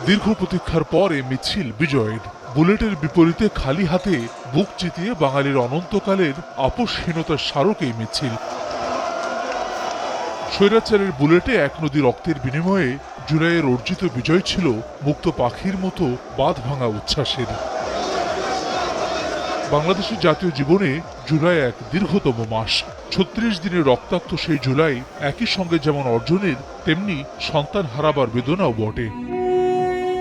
দীর্ঘ প্রতীক্ষার পর এ মিছিল বিজয়ের। বুলেটের বিপরীতে খালি হাতে বুক চিতিয়ে বাঙালির অনন্তকালের আপোষহীনতার স্মারক এই মিছিল। স্বৈরাচারের বুলেটে এক নদী রক্তের বিনিময়ে জুলাইয়ের অর্জিত বিজয় ছিল মুক্ত পাখির মতো বাঁধ ভাঙা উচ্ছ্বাসের। বাংলাদেশের জাতীয় জীবনে জুলাই এক দীর্ঘতম মাস। ৩৬ দিনের রক্তাক্ত সেই জুলাই একই সঙ্গে যেমন অর্জনের, তেমনি সন্তান হারাবার বেদনাও বটে।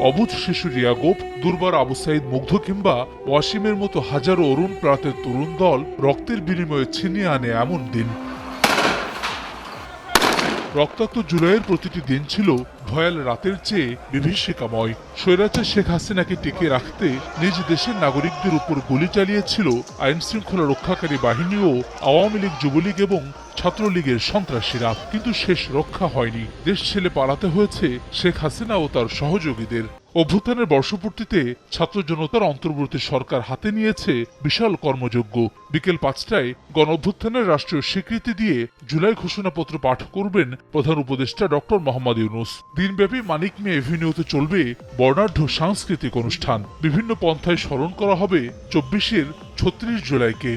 অবুধ শিশু রিয়া গোপ, দুর্বার আবু সাইদ মুগ্ধ কিংবা ওয়াসিমের মতো হাজারো অরুণ প্রাতের তরুণ দল রক্তের বিনিময়ে ছিনিয়ে আনে এমন দিন। রক্তাক্ত জুলাইয়ের প্রতিটি দিন ছিল ভয়াল রাতের চেয়ে বিভীষিকাময়। স্বৈরাচার শেখ হাসিনাকে টিকে রাখতে নিজ দেশের নাগরিকদের উপর গুলি চালিয়েছিল আইন শৃঙ্খলা রক্ষাকারী বাহিনী ও আওয়ামী লীগ, যুবলীগ এবং ছাত্রলীগের সন্ত্রাসীরা। কিন্তু শেষ রক্ষা হয়নি। দেশ ছেড়ে পালাতে হয়েছে শেখ হাসিনা ও তার সহযোগীদের। অভ্যুত্থানের বর্ষপূর্তিতে ছাত্র জনতার অন্তর্বর্তী সরকার হাতে নিয়েছে বিশাল কর্মযজ্ঞ। বিকেল ৫টায় গণ অভ্যুত্থানের রাষ্ট্রীয় স্বীকৃতি দিয়ে জুলাই ঘোষণাপত্র পাঠ করবেন প্রধান উপদেষ্টা ডক্টর মোহাম্মদ ইউনূস। দিনব্যাপী মানিক মিয়া এভিনিউতে চলবে বর্ণাঢ্য সাংস্কৃতিক অনুষ্ঠান। বিভিন্ন পন্থায় স্মরণ করা হবে ২৪-এর ৩৬ জুলাইকে।